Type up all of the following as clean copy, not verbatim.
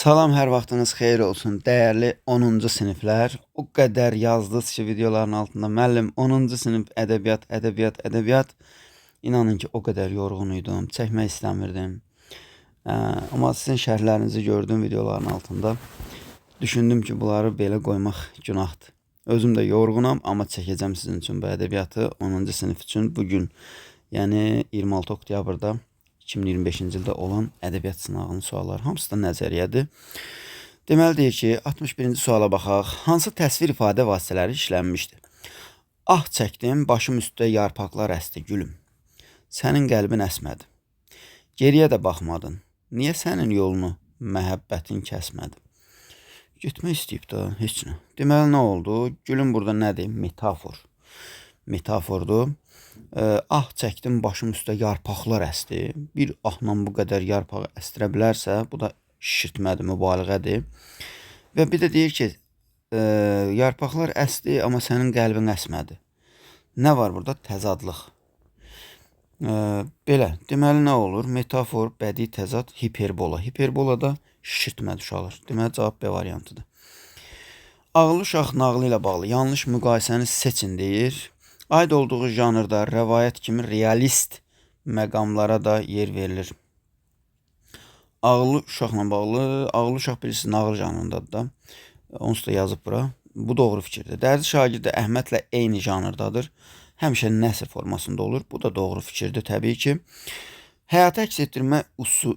Salam, hər vaxtınız xeyir olsun. Dəyərli 10-cu siniflər. O qədər yazdınız ki, videoların altında müəllim 10-cu sinif ədəbiyyat. İnanın ki, o qədər yorğun idim, çəkmək istəmirdim. Amma sizin şərhlərinizi gördüm videoların altında. Düşündüm ki, bunları belə qoymaq günahdır. Özüm də yorğunam, amma çəkəcəm sizin üçün bu ədəbiyyatı 10-cu sinif üçün bugün. Yəni 26 oktyabrda 2025-ci ildə olan ədəbiyyat sınağının sualları hamısı da nəzəriyyədir. Deməli deyir ki, 61-ci suala baxaq. Hansı təsvir ifadə vasitələri işlənmişdir? Ah çəkdim, başım üstə yarpaqlar əsdi gülüm. Sənin qəlbin əsmədi. Geriyə də baxmadın. Niyə sənin yolunu məhəbbətin kəsmədi? Getmək istəyib də, heç nə. Deməli nə oldu? Gülüm burada nədir? Metafor. Metafordur. Ah çəkdim, başım üstə yarpaqlar əsdi. Bir ahla bu qədər yarpağı əstirə bilərsə, bu da şişirtmədir, mübaliğədir. Və bir də deyir ki, yarpaqlar əsdi, amma sənin qəlbin əsmədi. Nə var burada? Təzadlıq. Belə, deməli nə olur? Metafor, bədii təzad, hiperbola. Hiperbola da şişirtmədir uşaqlar. Deməli cavab B variantıdır. Ağıllı uşaq nağılı ilə bağlı yanlış müqayisəni seçin deyir. Aid olduğu janrda rəvayət kimi realist məqamlara da yer verilir. Ağıllı uşaqla bağlı, ağıllı uşaq bilirsiniz nağıl janrındadır da. Onsuz da yazıb bura. Bu doğru fikirdir. Dərzi şagird Əhmədlə eyni janrdadır. Həmişə nəsr formasında olur. Bu da doğru fikirdir təbii ki. Həyata əks etdirmə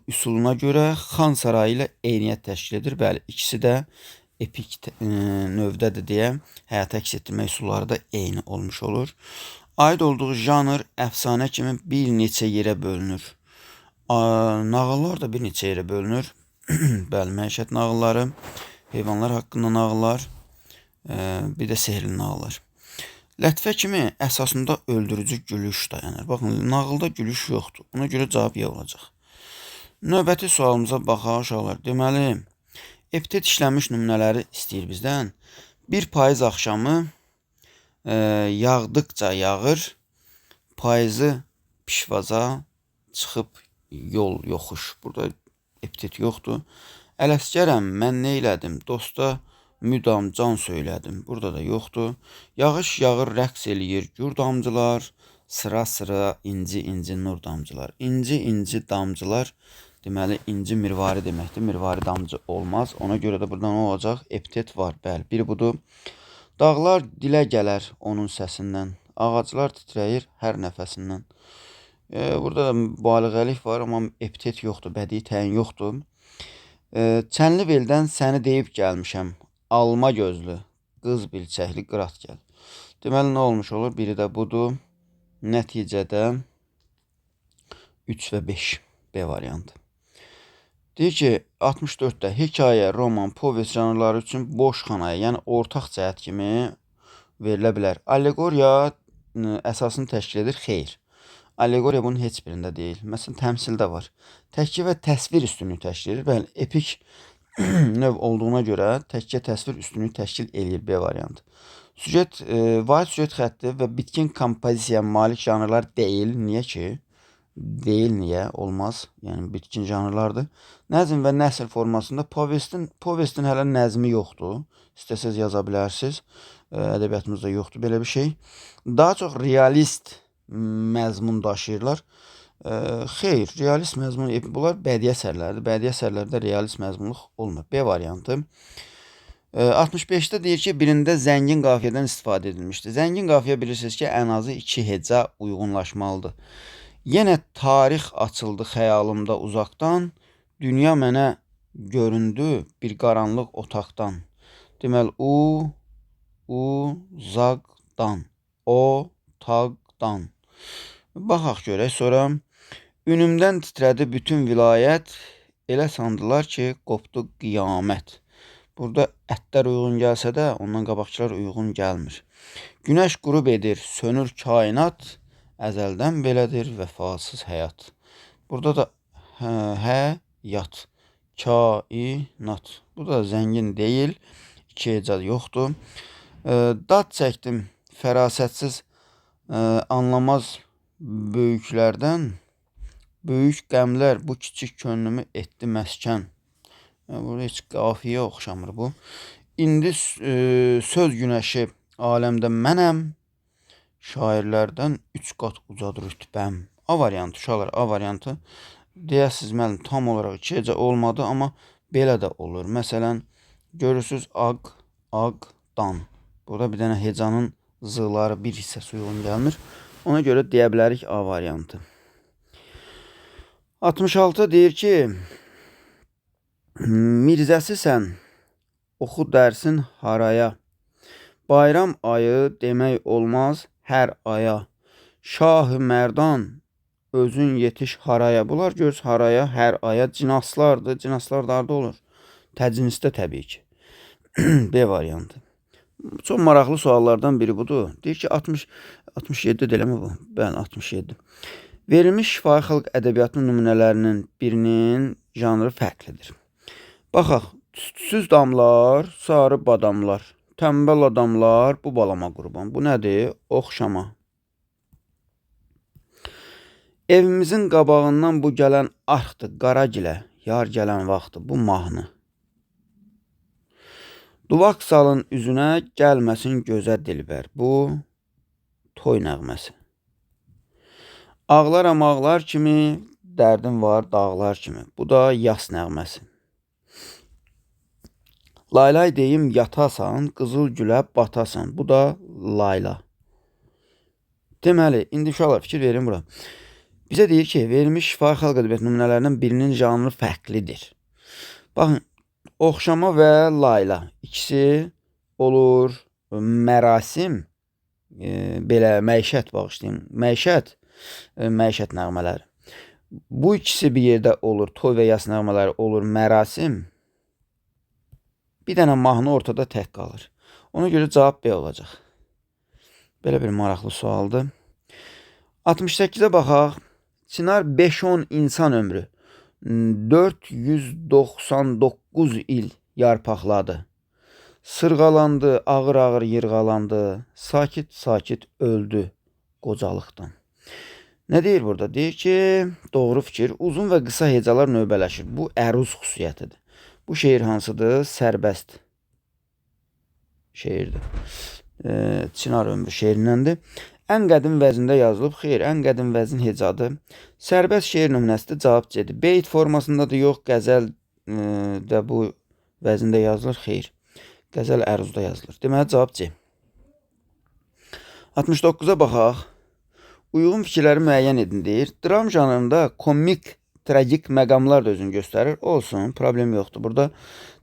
üsuluna görə Xan Sarayı ilə eyniyyət təşkil edir. Bəli, ikisi də epik növdədir deyə həyata əks etdirmə üsulları da eyni olmuş olur. Aid olduğu janr əfsanə kimi bir neçə yerə bölünür. Nağıllar da bir neçə yerə bölünür. Bəli, məişət nağılları, heyvanlar haqqında nağıllar, bir də sehirli nağıllar. Lətifə kimi əsasında öldürücü gülüş dayanır. Baxın, nağılda gülüş yoxdur. Ona görə cavab Y olacaq. Növbəti sualımıza baxaq uşaqlar. Deməli, epitet işlənmiş nümunələri istəyir bizdən. Bir payız axşamı yağdıqca yağır, payızı pişvaza çıxıb yol yoxuş. Burada epitet yoxdur. Ələsgərəm, mən nə elədim? Dosta müdam can söylədim. Burada da yoxdur. Yağış yağır, rəqs eləyir gür damcılar, sıra sıra inci nur damcılar. İnci damcılar. Deməli, inci mirvari deməkdir. Mirvari damcı olmaz. Ona görə də burada nə olacaq? Epitet var. Bəli, biri budur. Dağlar dilə gələr onun səsindən. Ağaclar titrəyir hər nəfəsindən. Burada da mübaliğəlik var, amma epitet yoxdur. Bədii təyin yoxdur. Çənliveldən səni deyib gəlmişəm. Alma gözlü, qız bilçəkli qırat gəl. Deməli, nə olmuş olur? Biri də budur. Nəticədə 3 və 5 B variantı. Deyir ki, 64-də hekayə, roman, povest janrları üçün boş xanaya, yəni ortaq cəhət kimi verilə bilər. Allegoriya əsasını təşkil edir, xeyr. Allegoriya bunun heç birində deyil. Məsələn, təmsildə var. Təhkə və təsvir üstünlüyü təşkil edir. Bəli, epik növ olduğuna görə təhkə təsvir üstünlüyü təşkil edir B variantı. Süjet, vahid süjet xətti və bitkin kompozisiyaya malik janrlar deyil. Niyə ki? Deyil, niyə? Olmaz. Yəni, bitkin janrlardır. Nəzm və nəsr formasında povestin hələ nəzmi yoxdur. İstəsəz yaza bilərsiniz. Ədəbiyyatımızda yoxdur belə bir şey. Daha çox realist məzmun daşıyırlar. Xeyr, realist məzmun, bunlar bədii əsərlərdir. Bədii əsərlərdə realist məzmunluq olmur. B variantı. 65-də deyir ki, birində zəngin qafiyədən istifadə edilmişdir. Zəngin qafiyə bilirsiniz ki, ən azı 2 heca uyğunlaşmalıdır. Yenə tarix açıldı xəyalımda uzaqdan, dünya mənə göründü bir qaranlıq otaqdan. Deməli, uzaqdan, otaqdan. Baxaq görək, sonra ünümdən titrədi bütün vilayət, elə sandılar ki, qopdu qiyamət. Burada ətlər uyğun gəlsə də, ondan qabaqçılar uyğun gəlmir. Günəş qürub edir, sönür kainat, əzəldən belədir vəfasız həyat. Burada da həyat, kainat. Bu da zəngin deyil, 2 heca yoxdur. Dad çəkdim, fərasətsiz, anlamaz böyüklərdən. Böyük qəmlər bu kiçik könlümü etdi məskən. Burada heç qafiyə oxşamır bu. İndi söz günəşi aləmdə mənəm. Şairlərdən 3 qat ucadır rütbəm. A variantı uşaqlar, A variantı. Deyəsiz müəllim tam olaraq 2 hecə olmadı, amma belə də olur. Məsələn, görürsüz aq, aqdan. Burada bir dənə hecanın zığları bir hissəsi uyğun gəlmir. Ona görə deyə bilərik A variantı. 66 deyir ki, Mirzəsisən, oxu dərsin haraya. Bayram ayı demək olmaz hər aya. Şahı Mərdan, özün yetiş haraya. Bunlar göz haraya, hər aya cinaslardır. Cinaslar da harda olur? Təcnisdə təbii ki. B variantı. Çox maraqlı suallardan biri budur. Deyir ki, 67 eləmə bu. Bəli, 67. Verilmiş şifahi xalq ədəbiyyatının nümunələrinin birinin janrı fərqlidir. Baxaq, tüstüsüz damlar, sarı badamlar, tənbəl adamlar, bu balama qurban. Bu nədir? Oxşama. Evimizin qabağından bu gələn arxdır, Qaragilə, yar gələn vaxtı, bu mahnı. Duvaq salın üzünə, gəlməsin gözə dilbər, bu toy nəğməsi. Ağlaram ağlar kimi, dərdim var dağlar kimi, bu da yas nəğməsi. Laylay deyim yatasan, qızıl gülə batasan, bu da layla. Deməli, indi uşaqlar fikir verin bura. Bizə deyir ki, verilmiş şifahi xalq ədəbiyyatı nümunələrindən birinin janrı fərqlidir. Baxın, oxşama və layla ikisi olur mərasim, belə məişət bağışlayayım, məişət nəğmələri. Bu ikisi bir yerdə olur, toy və yas nəğmələri olur mərasim. Bir dənə mahnı ortada tək qalır. Ona görə cavab B olacaq. Belə bir maraqlı sualdır. 68-ə baxaq. Çınar 5-10 insan ömrü 499 il yarpaqladı. Sırğalandı, ağır-ağır yırğalandı. Sakit-sakit öldü qocalıqdan. Nə deyir burada? Deyir ki, doğru fikir. Uzun və qısa hecalar növbələşir. Bu əruz xüsusiyyətidir. Bu şeir hansıdır? Sərbəst şeirdir. Çınar ömrü şeirindəndir. Ən qədim vəzində yazılıb. Xeyr, ən qədim vəzin hecadır. Sərbəst şeir nümunəsidir. Cavab C-dir. Beyt formasındadır, yox. Qəzəl də bu vəzində yazılır. Xeyr. Qəzəl əruzda yazılır. Deməli, cavab C. 69-a baxaq. Uyğun fikirləri müəyyən edin deyir. Dram janrında komik, tragik məqamlar da özünü göstərir. Olsun, problem yoxdur. Burada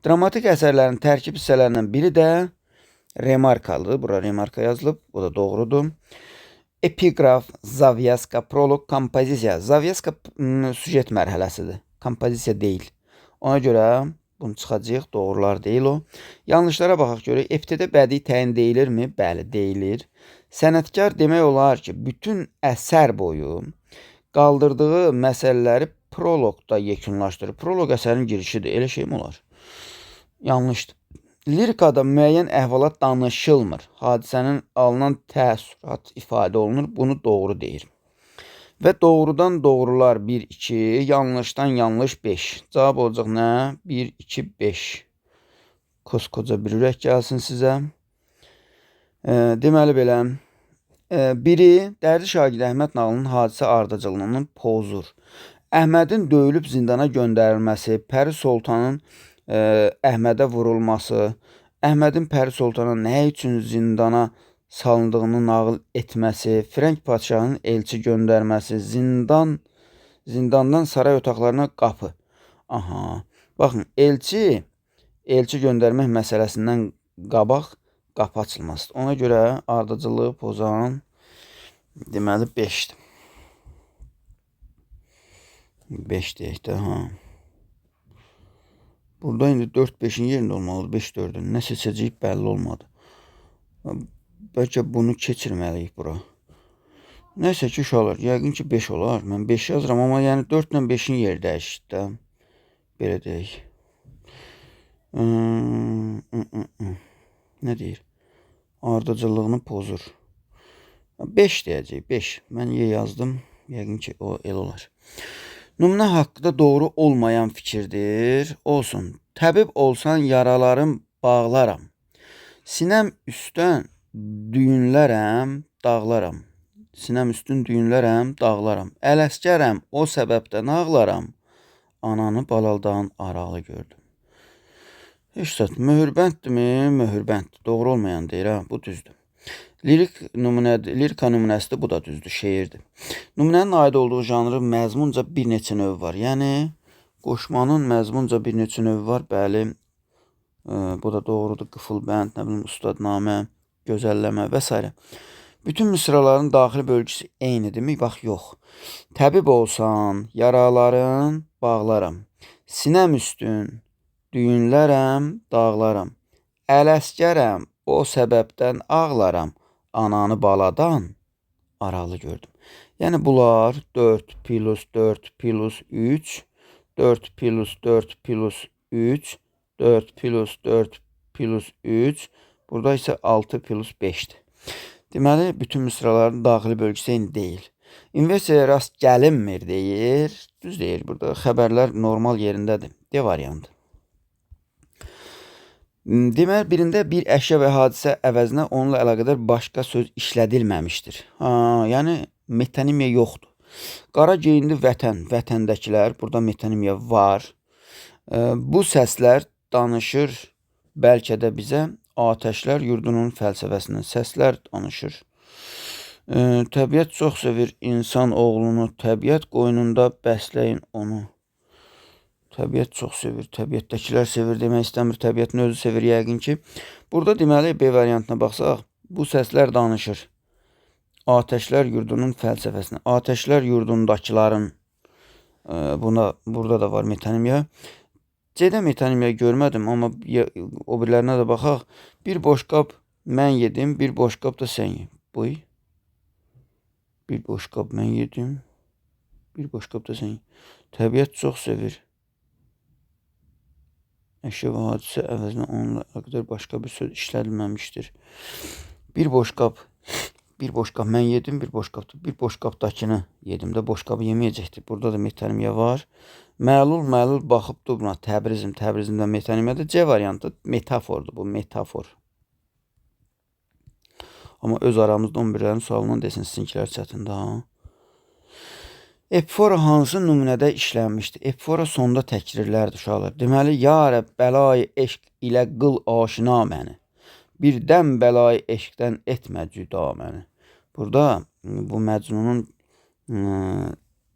dramatik əsərlərin tərkib hissələrindən biri də remarkalıdır. Bura remarka yazılıb. Bu da doğrudur. Epiqraf, zavyaska, prolog, kompozisiya. Zavyaska süjet mərhələsidir. Kompozisiya deyil. Ona görə bunu çıxacaq. Doğrular deyil o. Yanlışlara baxaq görək. Epitetə bədii təyin deyilirmi? Bəli, deyilir. Sənətkar demək olar ki, bütün əsər boyu qaldırdığı məsələləri proloqda yekunlaşdırır. Proloq əsərin girişidir. Elə şey mi olar? Yanlışdır. Lirikada müəyyən əhvalat danışılmır. Hadisənin alınan təəssürat ifadə olunur. Bunu doğru deyir. Və doğrudan doğrular 1-2, yanlışdan yanlış 5. Cavab olacaq nə? 1-2-5. Koskoca bir ürək gəlsin sizə. Deməli belə. Biri, Dərzi Şagird Əhməd nağılının hadisə ardıcıllığının pozur. Əhmədin döyülüb zindana göndərilməsi, Pəri Sultanın Əhmədə vurulması, Əhmədin Pəri Sultana nə üçün zindana salındığını nağıl etməsi, Frənk padşahının elçi göndərməsi, zindandan saray otaqlarına qapı. Aha, baxın, elçi göndərmək məsələsindən qabaq qapı açılmasıdır. Ona görə ardıcılığı pozan deməli 5-dir. 5 deyək də, ha. Burada indi 4-5-in yerində olmalıdır, 5-4-ün. Nə seçəcəyik bəlli olmadı. Bəlkə bunu keçirməliyik bura. Nəysə ki, uşaqlar, yəqin ki 5 olar. Mən 5 yazıram, amma yəni 4 ilə 5-in yeri dəyişir də. Belə deyək. Nə deyir? Ardıcıllığını pozur. 5 deyəcək, 5. Mən yazdım, yəqin ki o el olar. Nümunə haqqında doğru olmayan fikirdir. Olsun. Təbib olsan yaralarım bağlaram. Sinəm üstdən düyünlərəm, dağlaram. Sinəm üstün düyünlərəm, dağlaram. Ələskərəm, o səbəbdən ağlaram. Ananı balaldan aralı gördüm. İşte möhürbənddirmi? Möhürbənddir. Doğru olmayan deyir ha, bu düzdür. Lirika nümunəsidir, bu da düzdür, şeirdir. Nümunənin aid olduğu janrı məzmunca bir neçə növ var. Yəni, qoşmanın məzmunca bir neçə növ var, bəli. Bu da doğrudur. Qıfılbənd, nə bilim, ustadnamə, gözəlləmə və s. Bütün misraların daxili bölgüsü eynidirmi? Bax, yox. Təbib olsan, yaraların bağlaram. Sinəm üstün, düyünlərəm, dağlaram. Ələskərəm, o səbəbdən ağlaram. Ananı baladan aralı gördüm. Yəni, bunlar 4 plus 4 plus 3, 4 plus 4 plus 3, 4 plus 4 plus 3, burada isə 6 plus 5'dir. Deməli, bütün misraların daxili bölgüsü eyni deyil. İnversiyaya rast gəlinmir deyir. Düz deyir, burada xəbərlər normal yerindədir. D variantı. Deməli, birində bir əşya və hadisə əvəzinə onunla əlaqədar başqa söz işlədilməmişdir. Yəni, metonimiya yoxdur. Qara geyindi vətən, vətəndəkilər, burada metonimiya var. Bu səslər danışır, bəlkə də bizə atəşlər yurdunun fəlsəfəsindən səslər danışır. Təbiət çox sevir insan oğlunu, təbiət qoynunda bəsləyin onu. Təbiət çox sevir, təbiətdəkilər sevir demək istəmir, təbiətin özü sevir yəqin ki. Burada deməli B variantına baxsaq, bu səslər danışır. Atəşlər yurdunun fəlsəfəsindən, atəşlər yurdundakıların, burada da var metonimiya. C-də metonimiya görmədim, amma o birilərinə də baxaq. Bir boş qab mən yedim, bir boş qab da sən ye. Buy. Bir boş qab mən yedim, bir boş qab da sən ye. Təbiət çox sevir. Əşya və hadisə əvəzinə onunla əlaqədar başqa bir söz işlədilməmişdir. Bir boş qab mən yedim, bir boş qabdakını yedim də boş qabı yeməyəcəkdir. Burada da metonimiya var. Məlul baxıbdır buna. Təbrizimdə metonimiyadır. C variantı metafordur bu, metafor. Amma öz aramızda 11-lərin sualından desin, sizinkilər çətindir ha. Epifora hansı nümunədə işlənmişdir? Epifora sonda təkrirlərdir uşaqlar. Deməli, ya Rəbb bəlayı eşq ilə qıl aşina məni. Birdən bəlayı eşqdən etmə cüda məni. Burada bu Məcnunun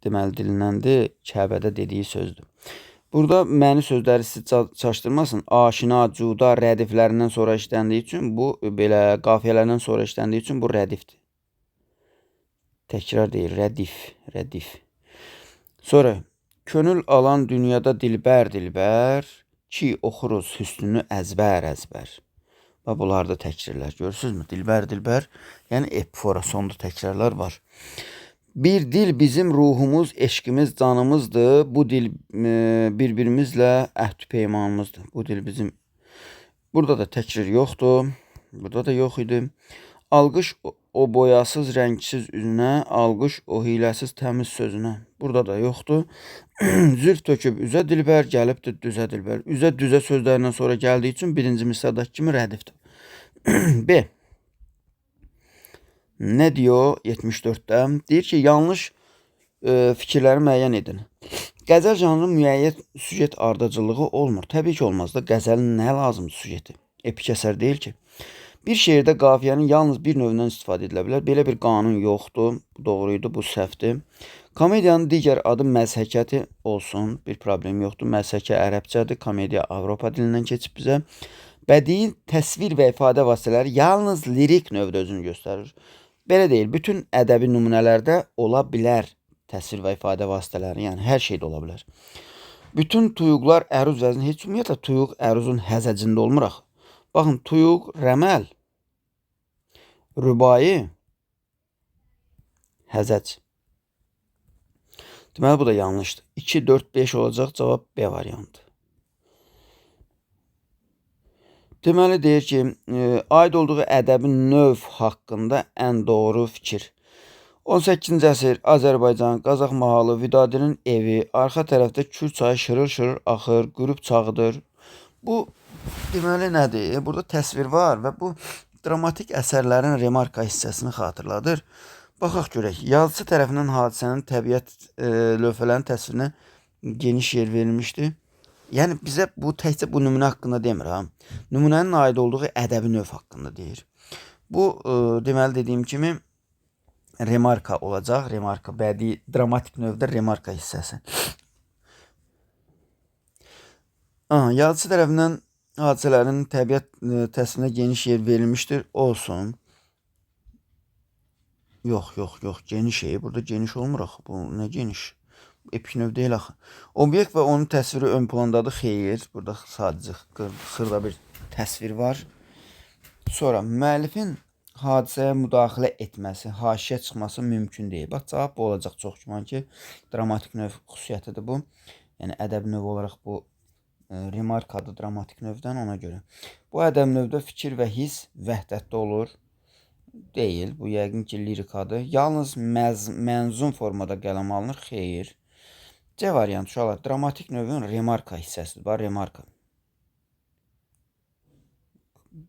deməli dilindəndir, Kəbədə dediyi sözdür. Burada məni sözləri sizi çaşdırmasın. Aşina, cuda rədiflərindən sonra işləndiyi üçün bu, belə qafiyələrdən sonra işləndiyi üçün bu rədifdir. Təkrar deyil, rədif. Sonra, könül alan dünyada dilbər, ki oxuruz hüsnünü əzbər. Və bunlarda təkrirlər, görürsünüzmü? Dilbər, yəni epifora, sonda təkrarlar var. Bir dil bizim ruhumuz, eşqimiz, canımızdır. Bu dil bir-birimizlə əhd peymanımızdır. Bu dil bizim... Burada da təkrir yoxdur. Burada da yox idi. Alqış o boyasız, rəngsiz üzünə, alqış o hiləsiz, təmiz sözünə. Burada da yoxdur. Zülf töküb üzə dilbər, gəlibdir düzə dilbər. Üzə düzə sözlərindən sonra gəldiyi üçün birinci misradakı kimi rədifdir. B. Nə diyor 74'də? Deyir ki, yanlış fikirləri müəyyən edin. Qəzəl janrının müəyyən süjet ardıcılığı olmur. Təbii ki, olmaz da. Qəzəlin nə lazımdır süjeti? Epik əsər deyil ki. Bir şeirdə qafiyənin yalnız bir növündən istifadə edilə bilər. Belə bir qanun yoxdur. Bu doğruydu, bu səhvdir. Komediyanın digər adı məzhəkəti olsun. Bir problem yoxdur. Məzhəkə ərəbcədir. Komediya Avropa dilindən keçib bizə. Bədii təsvir və ifadə vasitələri yalnız lirik növdə özünü göstərir. Belə deyil. Bütün ədəbi nümunələrdə ola bilər təsvir və ifadə vasitələri. Yəni, hər şeydə ola bilər. Bütün tuyuqlar əruz vəzni. Heç ümumiyyətlə tuyuq əruzun həzəcində olmur axı. Baxın, tuyuq, rəməl, rübai, həzəc. Deməli, bu da yanlışdır. 2, 4, 5 olacaq, cavab B variantı. Deməli, deyir ki, aid olduğu ədəbi növ haqqında ən doğru fikir. 18-ci əsr Azərbaycan, Qazaq mahalı, Vidadinin evi, arxa tərəfdə Kür çayı şırır axır, qürub çağıdır. Bu deməli nədir? Burada təsvir var və bu dramatik əsərlərin remarka hissəsini xatırladır. Baxaq görək. Yazıcı tərəfindən hadisənin təbiət lövhələrin təsvirinə geniş yer verilmişdir. Yəni bizə bu təkcə bu nümunə haqqında demir ha. Nümunənin aid olduğu ədəbi növ haqqında deyir. Bu deməli dediyim kimi remarka olacaq. Remarka bədii dramatik növdə remarka hissəsi. Yazıcı tərəfindən hadisələrin təbiət təsvirinə geniş yer verilmişdir. Olsun. Yox. Geniş burada geniş olmur axı. Bu nə geniş? Epik növ deyil axı. Obyekt və onun təsviri ön plandadır. Xeyr. Burada sadəcə xırda bir təsvir var. Sonra müəllifin hadisəyə müdaxilə etməsi, haşiyə çıxması mümkün deyil. Bax, cavab bu olacaq çox güman ki, dramatik növ xüsusiyyətidir bu. Yəni ədəbi növ olaraq bu remarkadır dramatik növdən, ona görə. Bu ədəbi növdə fikir və his vəhdətdə olur. Deyil, bu yəqin ki, lirikadır. Yalnız mənzum formada qələm alınır. Xeyr. C variantı uşaqlar, dramatik növün remarka hissəsidir. Var, remarka.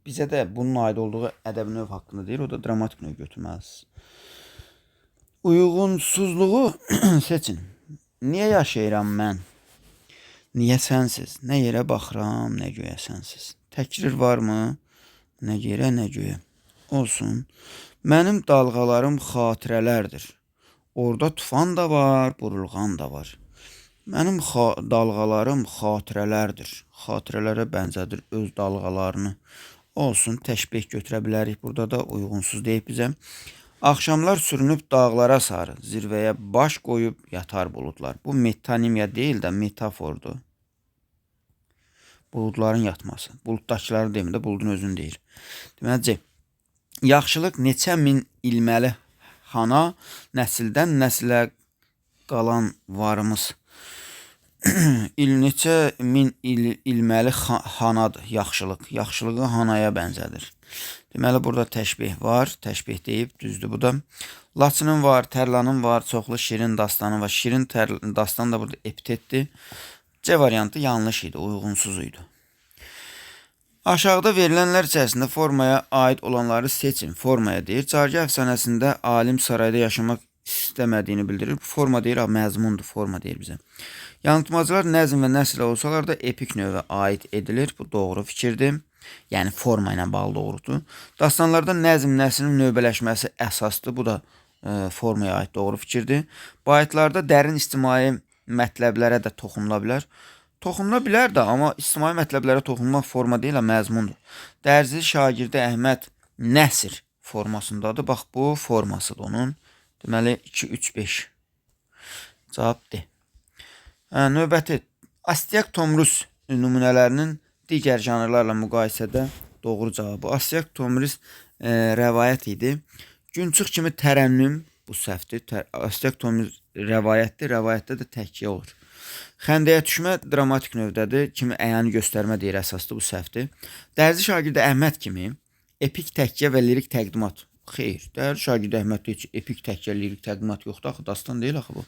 Bizə də bunun aid olduğu ədəbi növ haqqında deyir, o da dramatik növ götürməlisiniz. Uyğunsuzluğu seçin. Niyə yaşayıram mən? Niyə sənsiz? Nə yerə baxıram, nə göyə sənsiz? Təkrir varmı? Nə yerə, nə göyə? Olsun. Mənim dalğalarım xatirələrdir. Orada tufan da var, burulğan da var. Mənim dalğalarım xatirələrdir. Xatirələrə bənzədir öz dalğalarını. Olsun, təşbih götürə bilərik. Burada da uyğunsuz deyib bizə. Axşamlar sürünüb dağlara sarı, zirvəyə baş qoyub yatar buludlar. Bu metonimiya deyil də metafordur. Buludların yatması. Buluddakıları demir də, buludun özünü deyir. Deməli, yaxşılıq neçə min ilməli hana, nəsildən nəsilə qalan varımız. Neçə min ilməli hanadır yaxşılıq. Yaxşılığı hanaya bənzədir. Deməli, burada təşbih var. Təşbih deyib, düzdür bu da. Laçının var, Tərlanın var, çoxlu şirin dastanı var. Şirin dastan da burada epitetdir. C variantı yanlış idi, uyğunsuz idi. Aşağıda verilənlər içərisində formaya aid olanları seçin. Formaya deyir. Cargə əfsanəsində alim sarayda yaşamaq istəmədiyini bildirir. Bu forma deyir, məzmundur, forma deyir bizə. Yanıltmacılar nəzm və nəsrlə olsalar da epik növə aid edilir. Bu doğru fikirdir. Yəni forma ilə bağlı doğrudur. Dastanlarda nəzm nəslinin növbələşməsi əsasdır. Bu da formaya aid doğru fikirdir. Baytlarda dərin ictimai mətləblərə də toxunula bilər. Toxunula bilər də, amma ictimai mətləblərə toxunmaq forma deyil, məzmundur. Dərzi şagirdi Əhməd Nəsir formasındadır. Bax, bu formasıdır onun. Deməli, 2, 3, 5. Cavab D. Növbəti, Astiaq Tomris nümunələrinin digər janrlarla müqayisədə doğru cavabı. Astiaq Tomris rəvayət idi. Günçıq kimi tərənnüm, bu səhvdir. Astiaq Tomris rəvayətdir, rəvayətdə də təhkiyə olur. Xəndəyə düşmə dramatik növdədir. Kimi əyani göstərmə deyir əsasdır, bu səhvdir. Dərzi şagirdi Əhməd kimi epik təhkiyə və lirik təqdimat. Xeyr, dərzi şagirdi Əhməd deyir ki, epik təhkiyə, lirik təqdimat yoxdur. Axı, dastan deyil axı bu.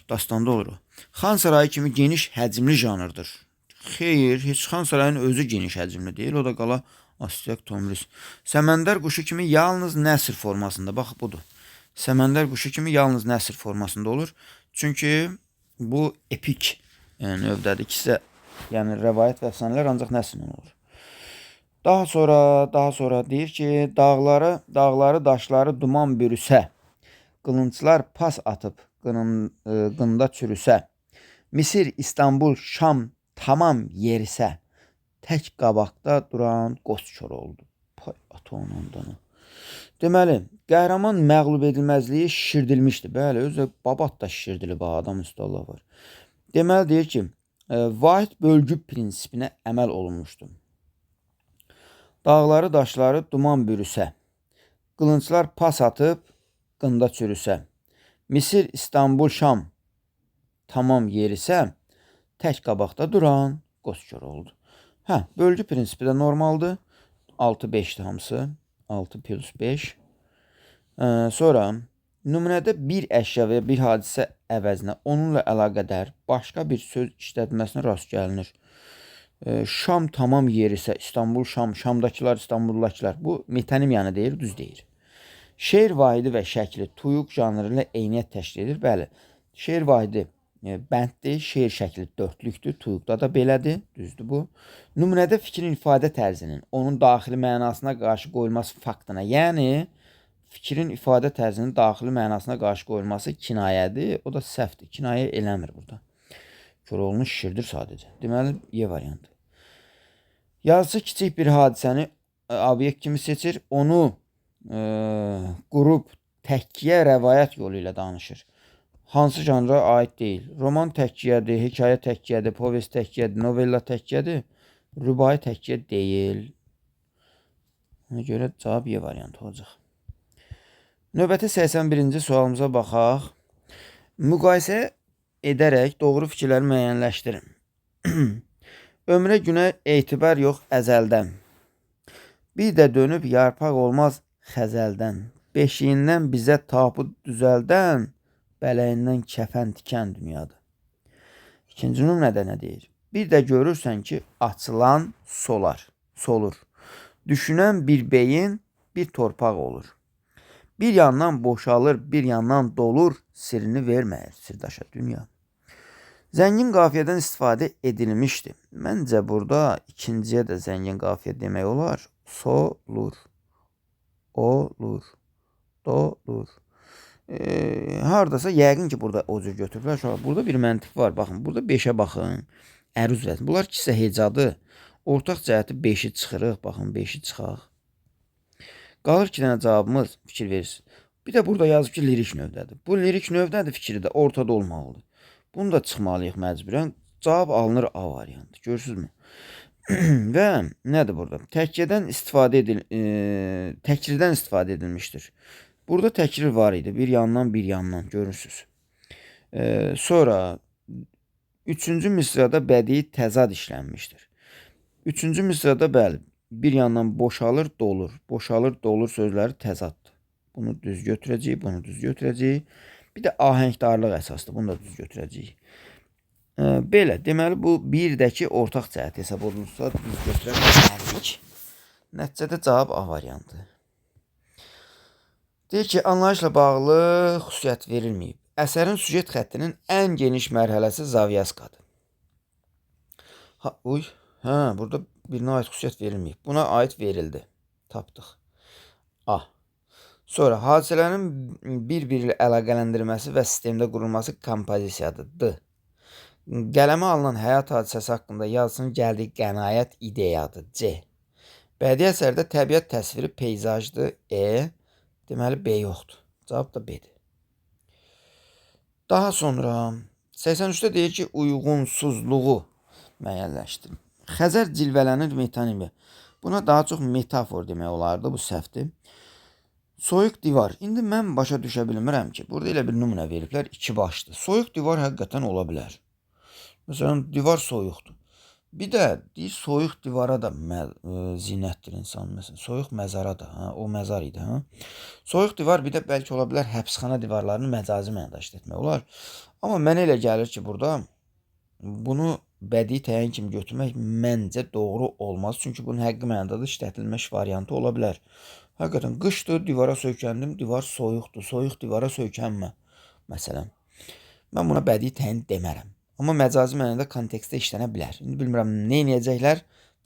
Dastanda olur o. Xan Sarayı kimi geniş həcmli janrdır. Xeyr, heç Xan Sarayının özü geniş həcmli deyil. O da qala Astiaq Tomris. Səməndər quşu kimi yalnız nəsr formasında. Bax, budur. Səməndər quşu kimi yalnız nəsr formasında olur. Çünki bu epik növdədir. İkisi, yəni rəvayət və əfsanələr ancaq nəsrlə olur. Daha sonra deyir ki, dağları, daşları duman bürüsə, qılınclar pas atıb qında çürüsə, Misir, İstanbul, Şam tamam yerisə, tək qabaqda duran Qoçkor oldu. Pay ata onundan. Deməli, qəhrəman məğlub edilməzliyi şişirdilmişdir. Bəli, özü babat da şişirdilib, adam üstə Allah var. Deməli, deyir ki, vahid bölgü prinsipinə əməl olunmuşdur. Dağları, daşları duman bürüsə, qılınclar pas atıb qında çürüsə, Misir, İstanbul, Şam tamam yerisə, tək qabaqda duran Qoçkor oldu. Bölgü prinsipi də normaldır. 6-5-dir hamısı. 6 plus 5. Sonra nümunədə bir əşya və bir hadisə əvəzinə onunla əlaqədar başqa bir söz işlədilməsinə rast gəlinir. Şam tamam yeri ise İstanbul Şam, Şamdakılar İstanbuldakılar. Bu metonimiyanı deyir, düz deyir. Şeir vahidi və şəkli tuyuq janrı ilə eyniyyət təşkil edir. Bəli, şeir vahidi bənddir, şeir şəkli dörtlükdür, tuyuqda da belədir, düzdür bu. Nümunədə fikrin ifadə tərzinin onun daxili mənasına qarşı qoyulması faktına, yəni fikrin ifadə tərzinin daxili mənasına qarşı qoyulması kinayədir, o da səhvdir, kinayə eləmir burada. Koroğlu'nun şişirdir sadəcə. Deməli, Y variantı. Yazıcı kiçik bir hadisəni obyekt kimi seçir, onu qrup təkkiyə rəvayət yolu ilə danışır. Hansı janra aid deyil? Roman təkkiyədir, hekayə təkkiyədir, povest təkkiyədir, novella təkkiyədir, rübai təkkiyə deyil. Ona görə cavab Y variantı olacaq. Növbəti 81-ci sualımıza baxaq. Müqayisə edərək doğru fikirləri müəyyənləşdirin. Ömrə günə etibar yox əzəldən. Bir də dönüb yarpaq olmaz xəzəldən. Beşiyindən bizə tapı düzəldən, bələyindən kəfən tikən dünyadır. İkinci nümunədə nə deyir? Bir də görürsən ki, açılan solur. Düşünən bir beyin, bir torpaq olur. Bir yandan boşalır, bir yandan dolur, sirrini verməyir sirdaşa dünya. Zəngin qafiyədən istifadə edilmişdir. Məncə burada ikinciyə də zəngin qafiyə demək olar. Solur, olur, dolur. Hardasa yəqin ki, burada o cür götürürlər. Burada bir məntiq var. Baxın, burada 5'ə baxın. Əruz vəzni. Bunlar ikisə hecadı. Ortaq cəhəti 5'i çıxırıq. Baxın, 5'i çıxaq. Qalır ki, dənə cavabımız, fikir verirsiniz. Bir də burada yazıb ki, lirik növdədir. Bu lirik növdədir, fikri də ortada olmalıdır. Bunu da çıxmalıyıq məcburən. Cavab alınır A variantı. Görürsünüzmü? Və nədir burada? Təkirdən istifadə edilmişdir. Burada təkrir var idi. Bir yandan görürsünüz. Sonra 3-cü misrada bədii təzad işlənmişdir. 3-cü misrada bəli, bir yandan boşalır, dolur. Boşalır, dolur sözləri təzaddır. Bunu düz götürəcəyik, bunu düz götürəcəyik. Bir də ahəngdarlıq əsasdır. Bunu da düz götürəcəyik. Belə, deməli bu birdəki ortaq cəhət hesab olunursa düz götürə bilərik. Nəticədə cavab A variantı. Deyir ki, anlayışla bağlı xüsusiyyət verilməyib. Əsərin süjet xəttinin ən geniş mərhələsi Zavyaskadır. Burada birinə aid xüsusiyyət verilməyib. Buna aid verildi. Tapdıq. A. Sonra hadisələrin bir-biri ilə əlaqələndirilməsi və sistemdə qurulması kompozisiyadır. D. Qələmə alınan həyat hadisəsi haqqında yazısının gəldiyi qənaət ideyadır. C. Bədii əsərdə təbiət təsviri peyzajdır. E. Deməli B yoxdur. Cavab da B'dir. Daha sonra 83'də deyir ki, uyğunsuzluğu müəyyənləşdirin. Xəzər cilvələnir metonimi. Buna daha çox metafor demək olardı. Bu səhvdir. Soyuq divar. İndi mən başa düşə bilmirəm ki, burada elə bir nümunə veriblər, 2 başlı. Soyuq divar həqiqətən ola bilər. Məsələn, divar soyuqdur. Bir də deyir, soyuq divara da zinətdir insan. Məsələn, soyuq məzara da. O məzar idi. Soyuq divar bir də bəlkə ola bilər həbsxana divarlarını məcazi mənada işlətmək olar. Amma mənə elə gəlir ki, burada bunu bədii təyin kimi götürmək məncə doğru olmaz. Çünki bunun həqiqi mənada da işlətilmiş variantı ola bilər. Həqiqətən qışdır, divara söykəndim, divar soyuqdur, soyuq divara söykənmə. Məsələn, mən buna bədii təyin demərəm. Amma məcazi mənada kontekstdə işlənə bilər. İndi bilmirəm, nə edəcəklər,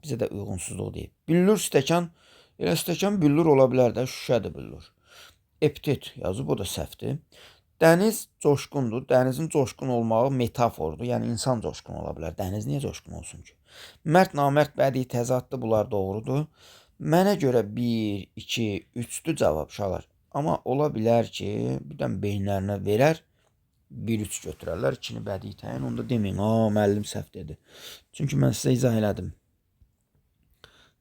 bizə də uyğunsuzluq deyib. Büllür stəkan, elə stəkan büllür ola bilər də, şüşədir büllür. Epitet yazıb, o da səhvdir. Dəniz coşqundur, dənizin coşqun olmağı metafordur, yəni insan coşqun ola bilər. Dəniz niyə coşqun olsun ki? Mərd, namərd, bədii təzaddır, bunlar doğrudur. Mənə görə 1, 2, 3'dür cavab uşaqlar. Amma ola bilər ki, birdən beyinlərinə verər, 1-3 götürərlər, 2-ni bədii təyin, onda deməyin, müəllim səhv dedi. Çünki mən sizə izah elədim.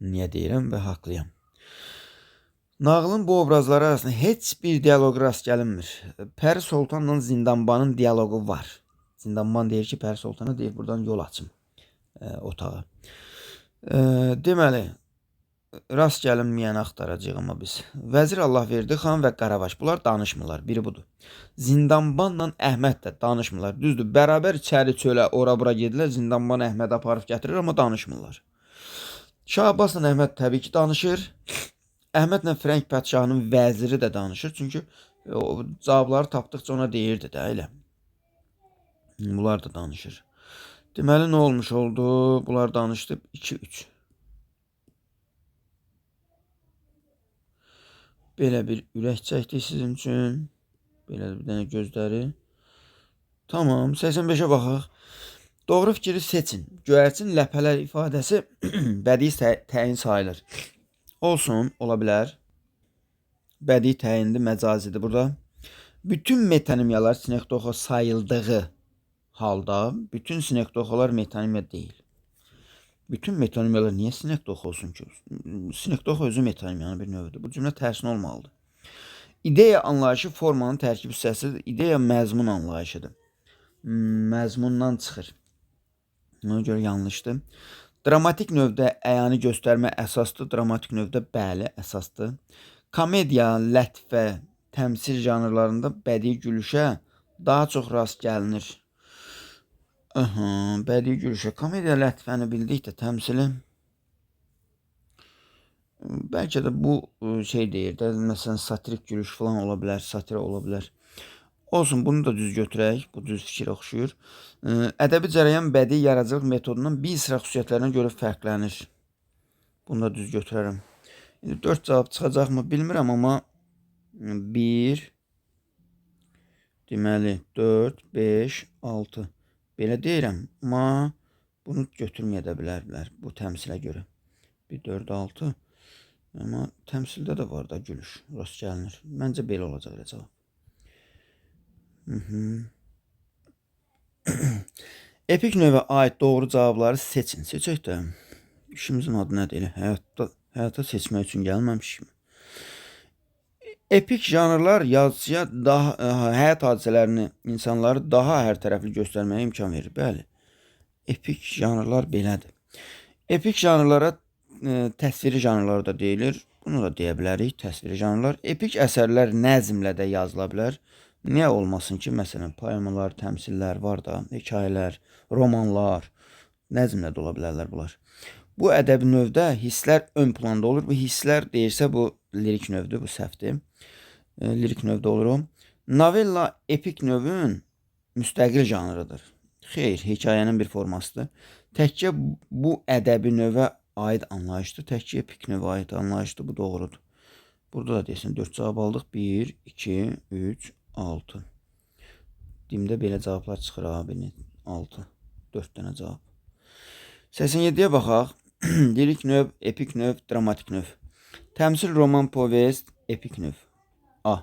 Niyə deyirəm və haqlıyam. Nağılın bu obrazları arasında heç bir diyaloq rast gəlinmir. Pəri Sultanla Zindanbanın diyaloqu var. Zindanban deyir ki, Pəri Sultana deyir, buradan yol açım otağa. Deməli, rast gəlinməyəni axtaracağıq amma biz. Vəzir Allahverdi xan və Qaravaş bunlar danışmırlar. Biri budur. Zindanbanla Əhməd də danışmırlar. Düzdür, bərabər içəri çölə ora-bura gedirlər. Zindanban Əhməd aparıb gətirir, amma danışmırlar. Şah Abbasla Əhməd təbii ki danışır. Əhmədlə Frənk padşahının vəziri də danışır. Çünki o cavabları tapdıqca ona deyirdi də elə. Bunlar da danışır. Deməli nə olmuş oldu? Bunlar danışdı 2-3. Belə bir ürək çəkdik sizin üçün. Belə bir dənə gözləri. Tamam, 85-ə baxaq. Doğru fikri seçin. Göyərçin ləpələr ifadəsi bədii təyin sayılır. Olsun, ola bilər. Bədii təyindir, məcazidir burada. Bütün metonimiyalar sinekdoxa sayıldığı halda bütün sinekdoxalar metonimiya deyil. Bütün metonimiyalar niyə sinekdoxa olsun ki? Sinekdoxa özü metonimiyanın bir növüdür. Bu cümlə tərsinə olmalıdır. İdeya anlayışı formanın tərkib hissəsidir. İdeya məzmun anlayışıdır. Məzmundan çıxır. Ona görə yanlışdır. Dramatik növdə əyani göstərmə əsasdır. Dramatik növdə bəli, əsasdır. Komediya, lətifə, təmsil janrlarında bədii gülüşə daha çox rast gəlinir. Bədii gülüşə, komediya, lətifəni bildik də təmsili. Bəlkə də bu şey deyir də, məsələn, satirik gülüş falan ola bilər, satira ola bilər. Olsun, bunu da düz götürək, bu düz fikir oxşuyur. Ədəbi cərəyan bədii yaradıcılıq metodundan bir sıra xüsusiyyətlərinə görə fərqlənir. Bunu da düz götürərəm. 4 cavab çıxacaqmı bilmirəm, amma 1, deməli 4, 5, 6. Belə deyirəm, amma bunu götürməyə də bilərlər bu təmsilə görə. 1, 4, 6. Amma təmsildə də var da gülüş, rast gəlinir. Məncə belə olacaq elə cavab. Epik növə aid doğru cavabları seçin. Seçək də. İşimizin adı nədir? Həyata seçmək üçün gəlməmişik. Epik janrlar yazıcıya həyat hadisələrini, insanları daha hər tərəfli göstərməyə imkan verir. Bəli, epik janrlar belədir. Epik janrlara təsviri janrlar da deyilir. Bunu da deyə bilərik, təsviri janrlar. Epik əsərlər nəzmlə də yazıla bilər. Niyə olmasın ki, məsələn, poemalar, təmsillər var da, hekayələr, romanlar, nəzmlə də ola bilərlər bunlar. Bu ədəbi növdə hisslər ön planda olur. Bu hisslər deyirsə, bu lirik növdür, bu səhvdir. Lirik növdə olur o. Novella epik növün müstəqil janrıdır. Xeyr, hekayənin bir formasıdır. Təkcə bu ədəbi növə aid anlayışdır. Təkcə epik növə aid anlayışdır. Bu doğrudur. Burada da desin 4 cavab aldıq. 1, 2, 3, 6. Dimdə belə cavablar çıxır abi. 6. 4 dənə cavab. 87-yə baxaq. Lirik növ, epik növ, dramatik növ. Təmsil, roman, povest, epik növ. A.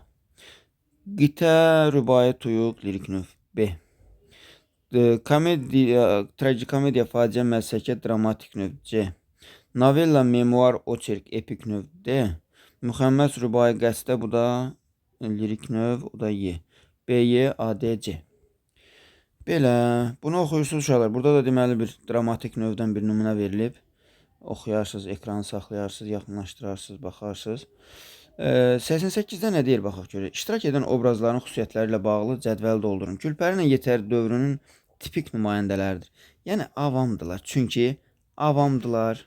Qitə, rübai, tuyuq, lirik növ. B. Komediya, tragikomediya, faciə, məsəlkə, dramatik növ. C. Novella, memuar, oçerk, epik növ. D. Müxəmməs, rübai, qəstə, bu da lirik növ, o da Y. B, Y, A, D, C. Belə, bunu oxuyursunuz uşaqlar. Burada da deməli bir dramatik növdən bir nümunə verilib. Oxuyarsınız, ekranı saxlayarsınız, yaxınlaşdırarsınız, baxarsınız. 88-də nə deyir, baxaq görək. İştirak edən obrazların xüsusiyyətləri ilə bağlı cədvəl doldurun. Gülpəri ilə Yetər dövrünün tipik nümayəndələridir. Yəni, avamdılar. Çünki avamdılar.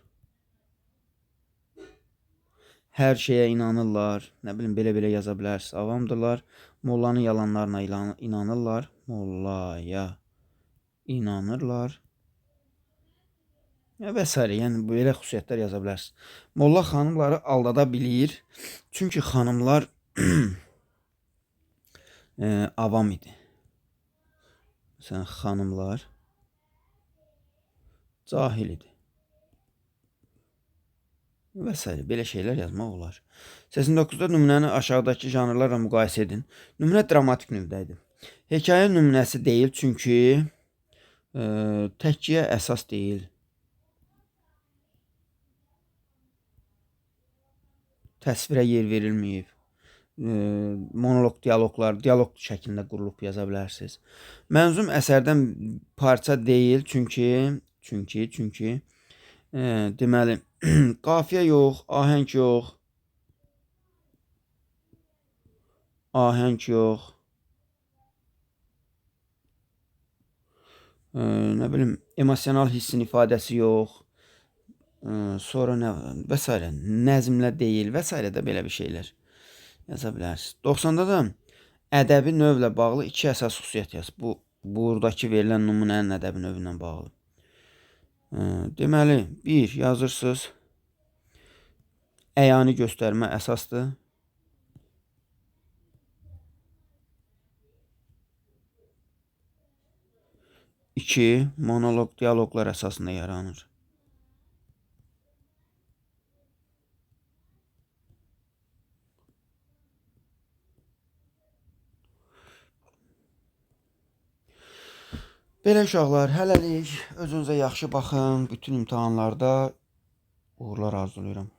Hər şeyə inanırlar. Nə bilim, belə-belə yaza bilərsiniz. Avamdılar. Mollanın yalanlarına inanırlar. Mollaya inanırlar. Və s. Yəni, belə xüsusiyyətlər yaza bilərsiniz. Molla xanımları aldada bilir. Çünki xanımlar avam idi. Məsələn, xanımlar cahil idi. Və s. Belə şeylər yazmaq olar. 89-da nümunəni aşağıdakı janrlarla müqayisə edin. Nümunə dramatik növdədir. Hekayə nümunəsi deyil, çünki təkkiyə əsas deyil. Təsvirə yer verilməyib. Monoloq, dialoq şəklində qurulub yaza bilərsiniz. Mənzum əsərdən parça deyil, çünki Deməli, qafiyə yox, ahəng yox, ahəng yox. Nə bilim, emosional hissin ifadəsi yox. Sonra nə və s. Nəzmlə deyil və s. də belə bir şeylər yaza bilərsiniz. 90-da da ədəbi növlə bağlı iki əsas xüsusiyyət yaz. Bu, buradakı verilən nümunənin ədəbi növü ilə bağlı. Deməli, 1 yazırsınız. Əyani göstərmə əsasdır. 2 monoloq, dialoqlar əsasında yaranır. Belə uşaqlar, hələlik özünüzə yaxşı baxın. Bütün imtahanlarda uğurlar arzulayıram.